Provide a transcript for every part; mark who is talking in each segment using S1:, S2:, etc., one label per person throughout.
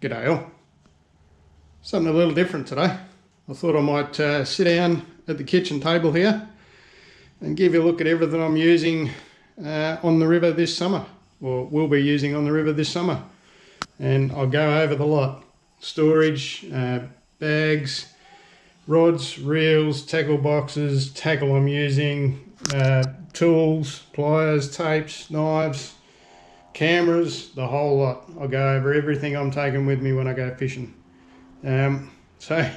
S1: G'day all. Something a little different today. I thought I might sit down at the kitchen table here and give you a look at everything I'm using on the river this summer, or will be using on the river this summer. And I'll go over the lot. Storage, bags, rods, reels, tackle boxes, tackle I'm using, tools, pliers, tapes, knives, cameras, the whole lot. I'll go over everything I'm taking with me when I go fishing. So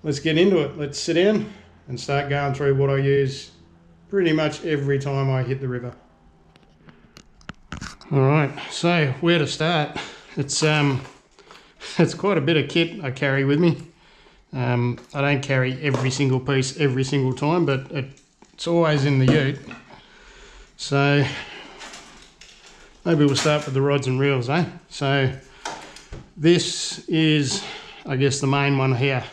S1: let's get into it. Let's sit down and start going through what I use pretty much every time I hit the river. Alright, so where to start? It's quite a bit of kit I carry with me. I don't carry every single piece every single time, but it's always in the ute. So maybe we'll start with the rods and reels, eh? So this is, I guess, the main one here.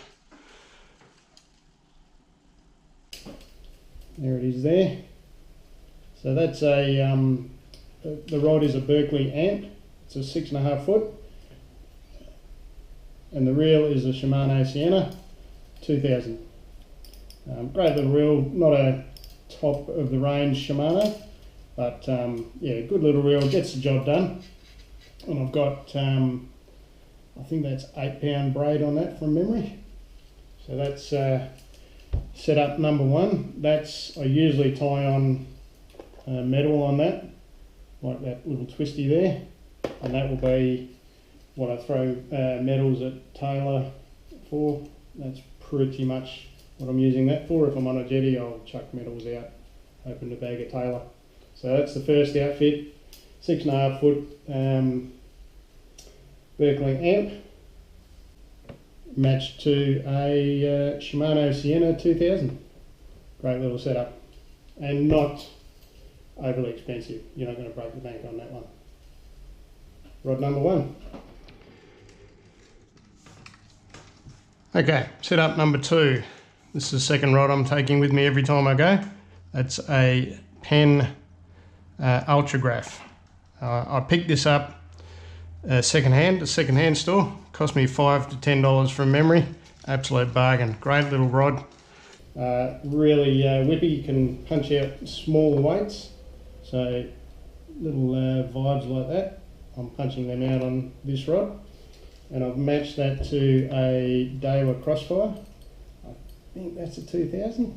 S1: There it is there. So that's a, the rod is a Berkeley amp. It's a 6.5 foot. And the reel is a Shimano Sienna 2000. Great little reel, not a top of the range Shimano, but yeah, good little reel, gets the job done. And I've got, I think that's 8 pound braid on that from memory. So that's setup number one. That's, I usually tie on metal on that, like that little twisty there, and that will be what I throw metals at Taylor for. That's pretty much what I'm using that for. If I'm on a jetty, I'll chuck metals out, open the bag at Taylor. So that's the first outfit, 6.5 foot Berkeley amp, matched to a Shimano Sienna 2000. Great little setup, and not overly expensive. You're not going to break the bank on that one. Rod number one. Okay, setup number two. This is the second rod I'm taking with me every time I go. That's a Penn Ultragraph. I picked this up secondhand, a secondhand store. Cost me $5 to $10 from memory. Absolute bargain. Great little rod. Really whippy. You can punch out smaller weights. So little vibes like that. I'm punching them out on this rod. And I've matched that to a Daiwa Crossfire. I think that's a 2000.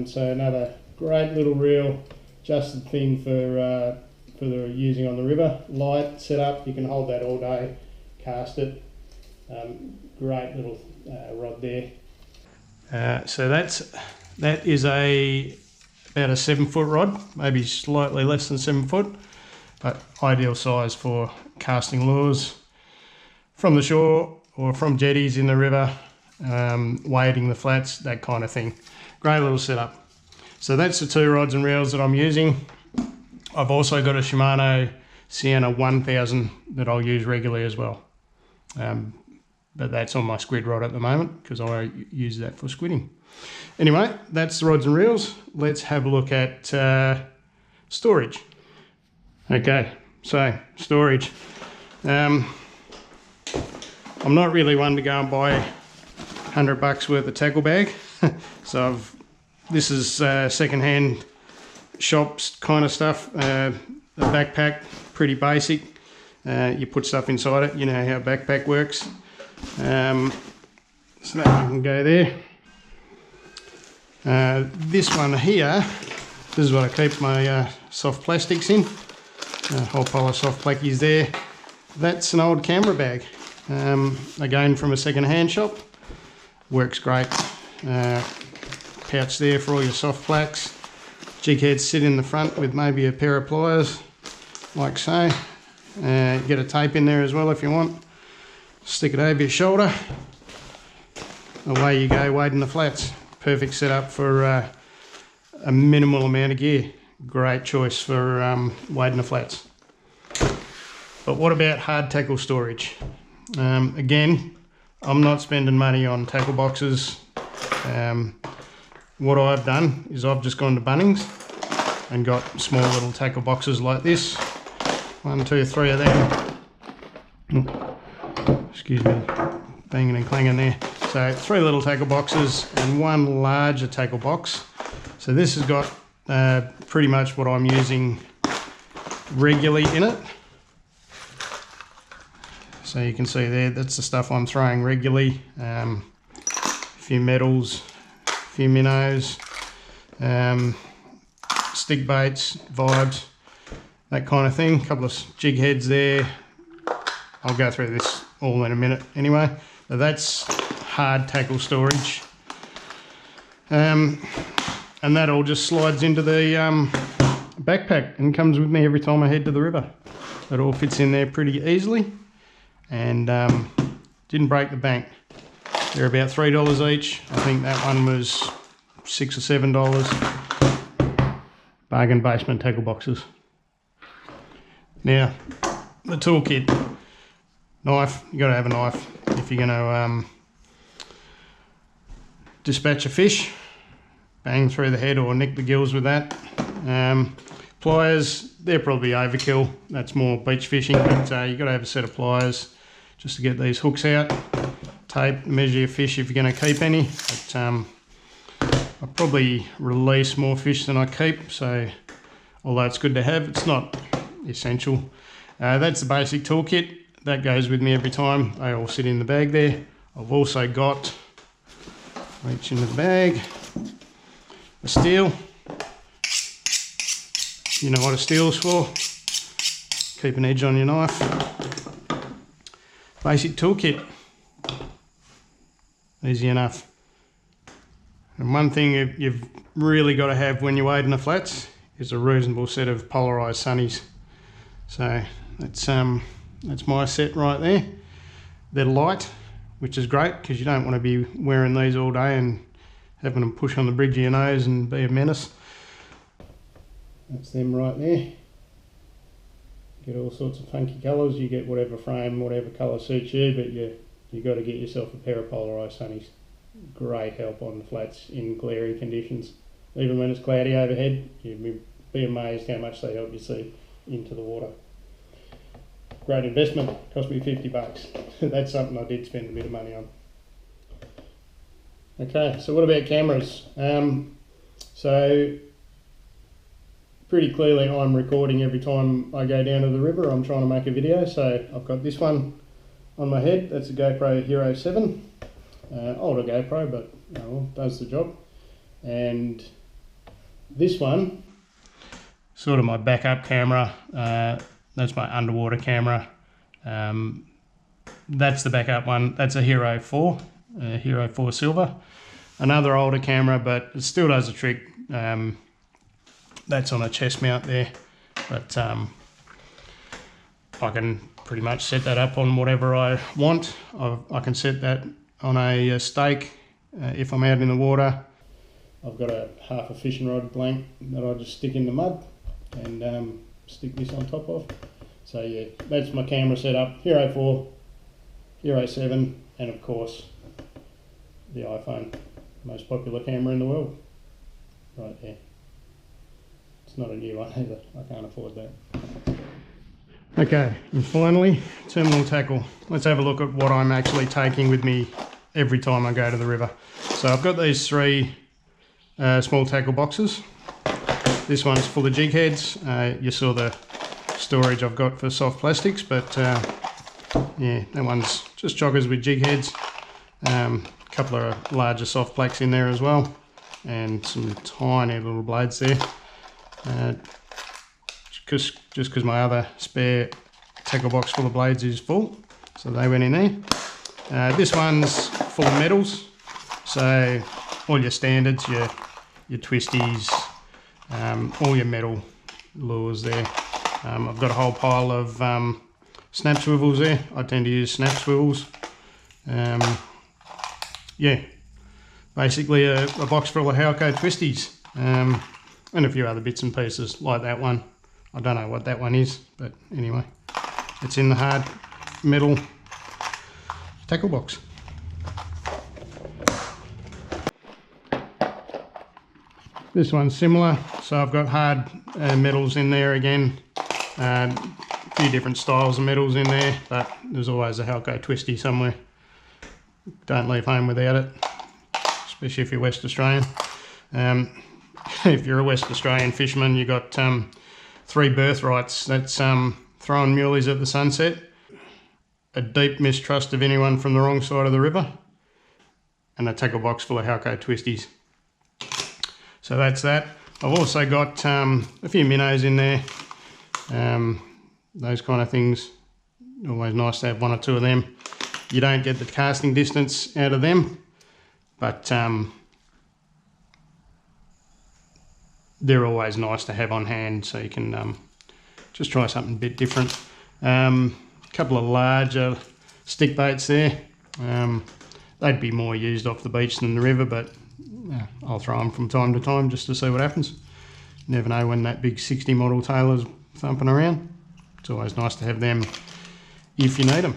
S1: So another great little reel, just the thing for the using on the river. Light setup, you can hold that all day, cast it. Great little rod there. So that is about a 7 foot rod, maybe slightly less than 7 foot, but ideal size for casting lures from the shore or from jetties in the river, wading the flats, that kind of thing. Great little setup. So that's the two rods and reels that I'm using. I've also got a Shimano Sienna 1000 that I'll use regularly as well. But that's on my squid rod at the moment because I use that for squidding. Anyway, that's the rods and reels. Let's have a look at storage. Okay, so storage. I'm not really one to go and buy $100 worth of tackle bag. So this is secondhand shops kind of stuff. A backpack, pretty basic. You put stuff inside it, you know how a backpack works. So that can go there. This one here, this is what I keep my soft plastics in. A whole pile of soft plackies there. That's an old camera bag. Again from a second-hand shop. Works great. Pouch there for all your soft plaques. Jig heads sit in the front with maybe a pair of pliers, like so. Get a tape in there as well if you want. Stick it over your shoulder. Away you go, wading the flats. Perfect setup for a minimal amount of gear. Great choice for wading the flats. But what about hard tackle storage? Again, I'm not spending money on tackle boxes. What I've done is I've just gone to Bunnings and got small little tackle boxes like this. 1, 2, 3 of them. Excuse me, banging and clanging there. So 3 little tackle boxes and 1 larger tackle box. So this has got pretty much what I'm using regularly in it. So you can see there, that's the stuff I'm throwing regularly. A few metals, a few minnows, stick baits, vibes, that kind of thing. A couple of jig heads there. I'll go through this all in a minute anyway. So that's hard tackle storage. And that all just slides into the backpack and comes with me every time I head to the river. It all fits in there pretty easily, and didn't break the bank. They're about $3 each. I think that one was $6 or $7. Bargain basement tackle boxes. Now, the toolkit. Knife, you got to have a knife if you're going to dispatch a fish. Bang through the head or nick the gills with that. Pliers, they're probably overkill. That's more beach fishing, but you got to have a set of pliers just to get these hooks out. Tape, measure your fish if you're going to keep any. But I probably release more fish than I keep, so although it's good to have, it's not essential. That's the basic toolkit. That goes with me every time. They all sit in the bag there. I've also got, reach into the bag, a steel. You know what a steel's for. Keep an edge on your knife. Basic toolkit. Easy enough. And one thing you've really got to have when you wade in the flats is a reasonable set of polarised sunnies. So that's my set right there. They're light, which is great because you don't want to be wearing these all day and having them push on the bridge of your nose and be a menace. That's them right there. Get all sorts of funky colours. You get whatever frame, whatever colour suits you, but you got to get yourself a pair of polarised sunnies. Great help on the flats in glary conditions. Even when it's cloudy overhead, you'd be amazed how much they help you see into the water. Great investment, cost me $50. That's something I did spend a bit of money on. Okay, so what about cameras? So pretty clearly I'm recording every time I go down to the river. I'm trying to make a video, so I've got this one on my head. That's a GoPro Hero 7. Older GoPro, but well, does the job. And this one, sort of my backup camera. That's my underwater camera. That's the backup one. That's a Hero 4, Hero 4 Silver. Another older camera, but it still does the trick. That's on a chest mount there, but I can pretty much set that up on whatever I want. I can set that on a stake if I'm out in the water. I've got a half a fishing rod blank that I just stick in the mud and stick this on top of. So yeah, that's my camera setup. Hero 4, Hero 7, and of course the iPhone, most popular camera in the world, right there. It's not a new one either, I can't afford that. Okay, and finally, terminal tackle. Let's have a look at what I'm actually taking with me every time I go to the river. So I've got these 3 small tackle boxes. This one's full of jig heads. You saw the storage I've got for soft plastics, but yeah, that one's just chockers with jig heads. A couple of larger soft plaques in there as well, and some tiny little blades there. Just because my other spare tackle box full of blades is full, so they went in there. This one's full of metals, so all your standards, your twisties, all your metal lures there. I've got a whole pile of snap swivels there. I tend to use snap swivels. Yeah, basically a box full of Halco twisties, and a few other bits and pieces like that one. I don't know what that one is, but anyway, it's in the hard metal tackle box. This one's similar, so I've got hard metals in there again. few different styles of metals in there, but there's always a Halco twisty somewhere. Don't leave home without it, especially if you're West Australian. If you're a West Australian fisherman, you've got 3 birthrights. That's throwing muleys at the sunset, a deep mistrust of anyone from the wrong side of the river, and a tackle box full of Halco twisties. So that's that. I've also got a few minnows in there, those kind of things. Always nice to have 1 or 2 of them. You don't get the casting distance out of them, but they're always nice to have on hand, so you can just try something a bit different. A couple of larger stick baits there. They'd be more used off the beach than the river, but I'll throw them from time to time just to see what happens. Never know when that big 60 model tailor's thumping around. It's always nice to have them if you need them.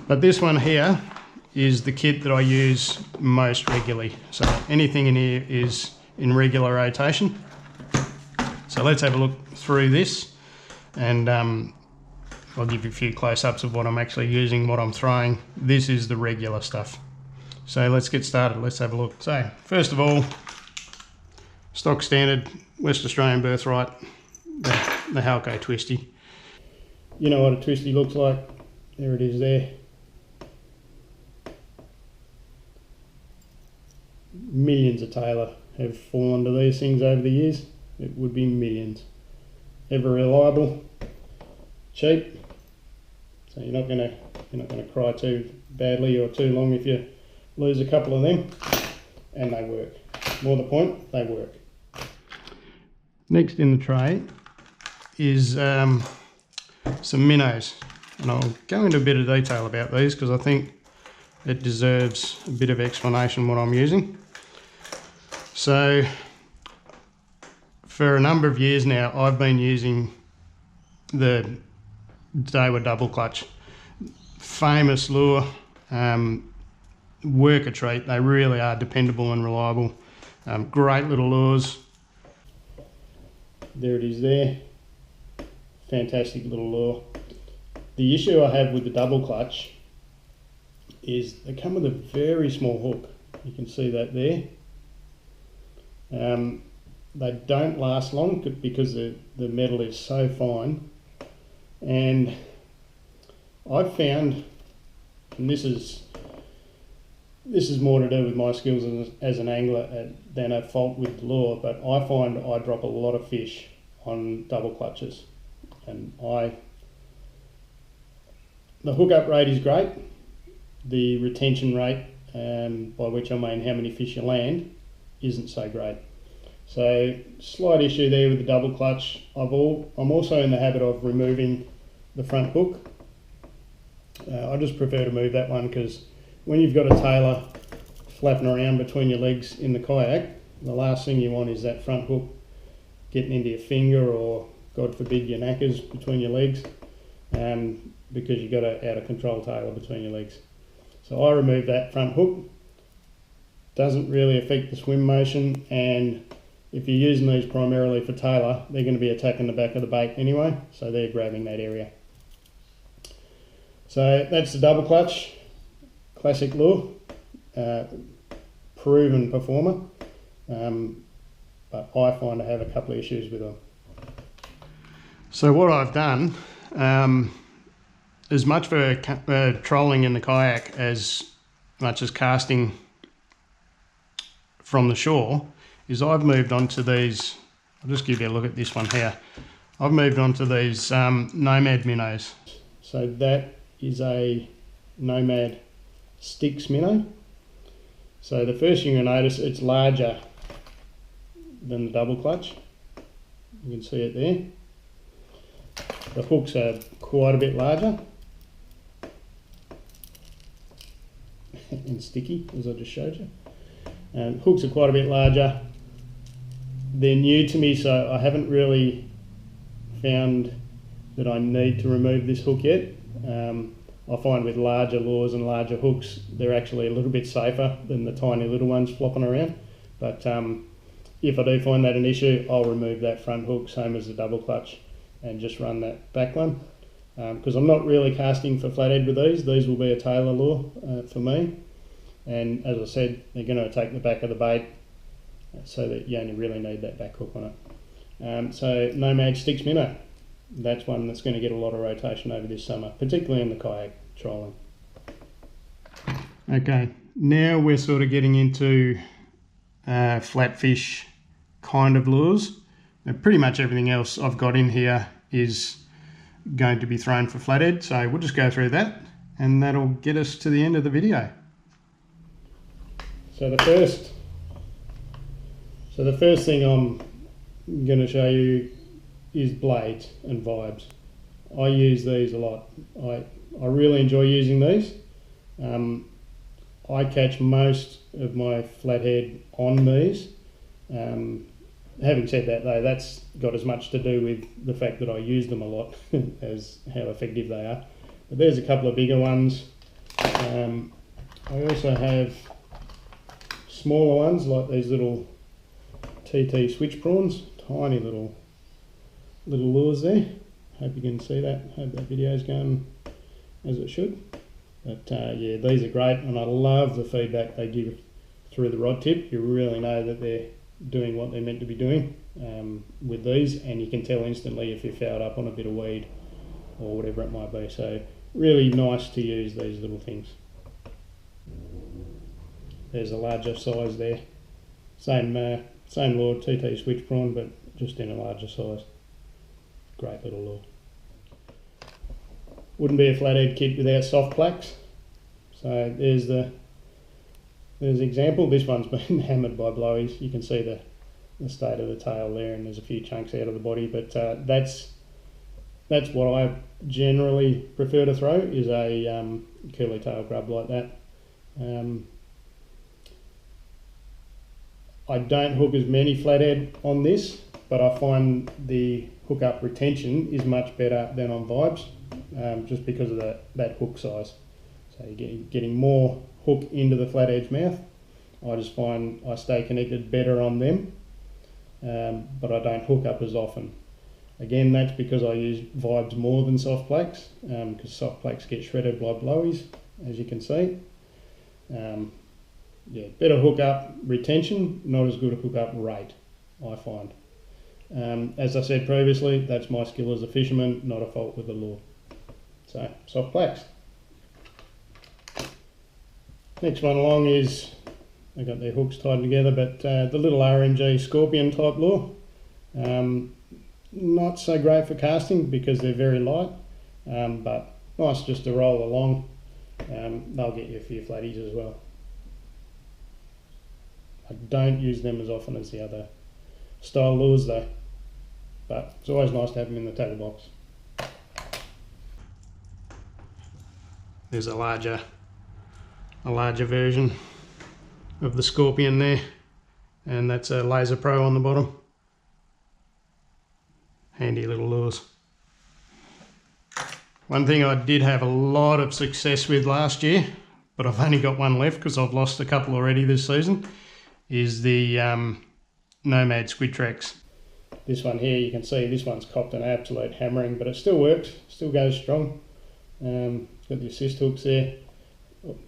S1: But this one here is the kit that I use most regularly. So anything in here is in regular rotation. So let's have a look through this, and I'll give you a few close-ups of what I'm actually using, what I'm throwing. This is the regular stuff. So let's get started, let's have a look. So first of all, stock standard West Australian birthright, the Halco twisty. You know what a twisty looks like. There it is there. Millions of tailor have fallen to these things over the years. It would be millions. Ever reliable, cheap. So you're not gonna cry too badly or too long if you lose a couple of them, and they work. More the point, they work. Next in the tray is some minnows, and I'll go into a bit of detail about these because I think it deserves a bit of explanation what I'm using. So for a number of years now, I've been using the Daiwa double clutch. Famous lure, work a treat. They really are dependable and reliable. Great little lures. There it is there. Fantastic little lure. The issue I have with the double clutch is they come with a very small hook. You can see that there. They don't last long because the metal is so fine, and I've found, and this is more to do with my skills as an angler than a fault with the lure, but I find I drop a lot of fish on double clutches, and the hookup rate is great. The retention rate, by which I mean how many fish you land, isn't so great. So slight issue there with the double clutch. I'm also in the habit of removing the front hook. I just prefer to move that one because when you've got a tailor flapping around between your legs in the kayak, the last thing you want is that front hook getting into your finger or, God forbid, your knackers between your legs, because you've got an out of control tailor between your legs. So I remove that front hook. Doesn't really affect the swim motion, and if you're using these primarily for tailor, they're going to be attacking the back of the bait anyway, so they're grabbing that area. So that's the double clutch, classic lure, proven performer, but I find I have a couple of issues with them. So what I've done, as much for trolling in the kayak as much as casting from the shore, is I've moved on to these. I'll just give you a look at this one here. I've moved on to these Nomad minnows. So that is a Nomad Sticks minnow. So the first thing you'll notice, it's larger than the double clutch. You can see it there. The hooks are quite a bit larger and sticky, as I just showed you. Hooks are quite a bit larger. They're new to me, so I haven't really found that I need to remove this hook yet. I find with larger lures and larger hooks, they're actually a little bit safer than the tiny little ones flopping around. But if I do find that an issue, I'll remove that front hook, same as the double clutch, and just run that back one. Because I'm not really casting for flathead with these. These will be a tailor lure for me. And as I said, they're going to attack the back of the bait, so that you only really need that back hook on it. So Nomad stick minnow. That's one that's going to get a lot of rotation over this summer, particularly in the kayak trolling. Okay, now we're sort of getting into flatfish kind of lures. Now, pretty much everything else I've got in here is going to be thrown for flathead, so we'll just go through that and that'll get us to the end of the video. So the first thing I'm going to show you is blades and vibes. I use these a lot. I really enjoy using these. I catch most of my flathead on these. Having said that though, that's got as much to do with the fact that I use them a lot as how effective they are. But there's a couple of bigger ones. I also have smaller ones like these little TT switch prawns, tiny little lures there. Hope you can see that. Hope that video's going as it should. But yeah, these are great, and I love the feedback they give through the rod tip. You really know that they're doing what they're meant to be doing with these, and you can tell instantly if you're fouled up on a bit of weed or whatever it might be. So really nice to use these little things. There's a larger size there. Same lure, TT switch prawn, but just in a larger size. Great little lure. Wouldn't be a flathead kit without soft plaques. So there's the example. This one's been hammered by blowies. You can see the state of the tail there, and there's a few chunks out of the body. But that's what I generally prefer to throw, is a curly tail grub like that. I don't hook as many flathead on this, but I find the hook up retention is much better than on vibes, just because of that hook size. So you're getting more hook into the flathead's mouth. I just find I stay connected better on them, but I don't hook up as often. Again, that's because I use vibes more than soft plaques, because soft plaques get shredded by blowies, as you can see. Yeah, better hook up retention, not as good a hook up rate, I find. As I said previously, that's my skill as a fisherman, not a fault with the lure. So, soft plaques. Next one along is, I've got their hooks tied together, but the little RMG scorpion type lure. Not so great for casting because they're very light, but nice just to roll along. They'll get you a few flatties as well. I don't use them as often as the other style lures though, but it's always nice to have them in the tackle box. There's a larger version of the scorpion there, and that's a Laser Pro on the bottom. Handy little lures. One thing I did have a lot of success with last year, but I've only got one left because I've lost a couple already this season, is the Nomad Squid Tracks. This one here, you can see this one's copped an absolute hammering, but it still works, still goes strong. Got the assist hooks there.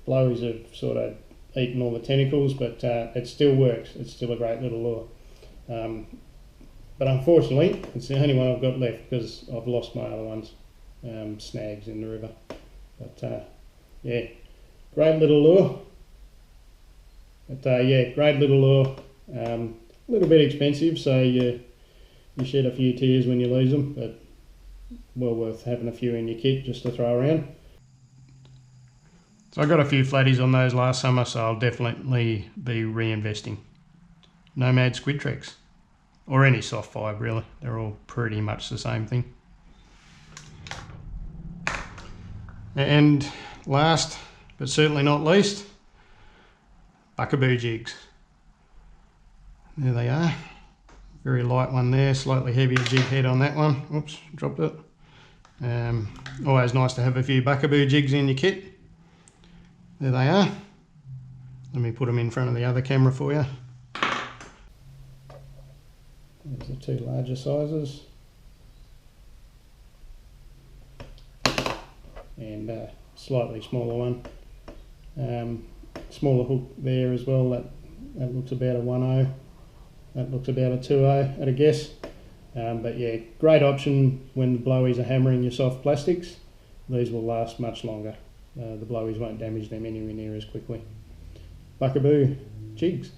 S1: Blowies have sort of eaten all the tentacles, but it still works. It's still a great little lure. But unfortunately, it's the only one I've got left because I've lost my other ones, snags in the river. But yeah, great little lure. But yeah, great little lure. A little bit expensive, so you shed a few tears when you lose them, but well worth having a few in your kit just to throw around. So I got a few flatties on those last summer, so I'll definitely be reinvesting. Nomad Squid Tracks, or any soft vibe really, they're all pretty much the same thing. And last but certainly not least, buckaboo jigs. There they are. Very light one there, slightly heavier jig head on that one. Oops, dropped it. Always nice to have a few buckaboo jigs in your kit. There they are. Let me put them in front of the other camera for you. There's the two larger sizes. And a slightly smaller one. Smaller hook there as well, that looks about a 1/0. That looks about a 2/0 at a guess. But yeah, great option when the blowies are hammering your soft plastics. These will last much longer. The blowies won't damage them anywhere near as quickly. Buckaboo jigs.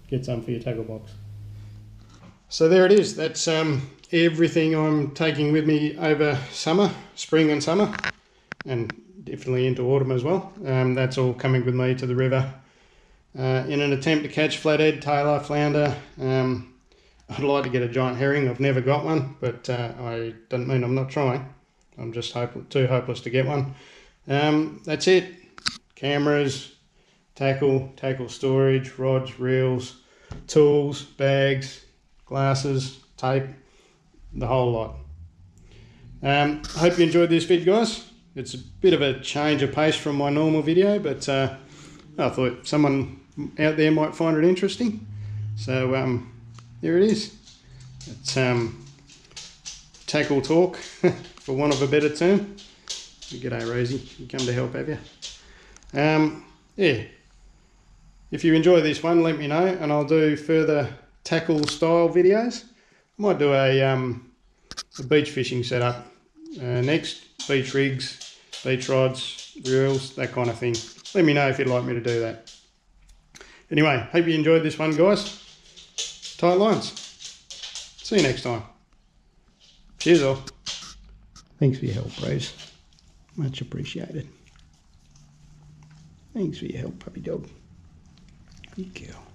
S1: Get some for your tackle box. So there it is. That's everything I'm taking with me over summer, spring and summer, and definitely into autumn as well. That's all coming with me to the river in an attempt to catch flathead, tailor, flounder. I'd like to get a giant herring. I've never got one, but I don't mean I'm not trying. I'm just too hopeless to get one. That's it. Cameras, tackle storage, rods, reels, tools, bags, glasses, tape, the whole lot. I hope you enjoyed this vid, guys. It's a bit of a change of pace from my normal video, but I thought someone out there might find it interesting. So there it is. It's tackle talk, for want of a better term. G'day Rosie, you come to help, have you? Yeah, if you enjoy this one, let me know, and I'll do further tackle style videos. I might do a beach fishing setup next. Beach rigs, beach rods, reels, that kind of thing. Let me know if you'd like me to do that. Anyway, hope you enjoyed this one, guys. Tight lines. See you next time. Cheers all. Thanks for your help, bros. Much appreciated. Thanks for your help, puppy dog. Good girl.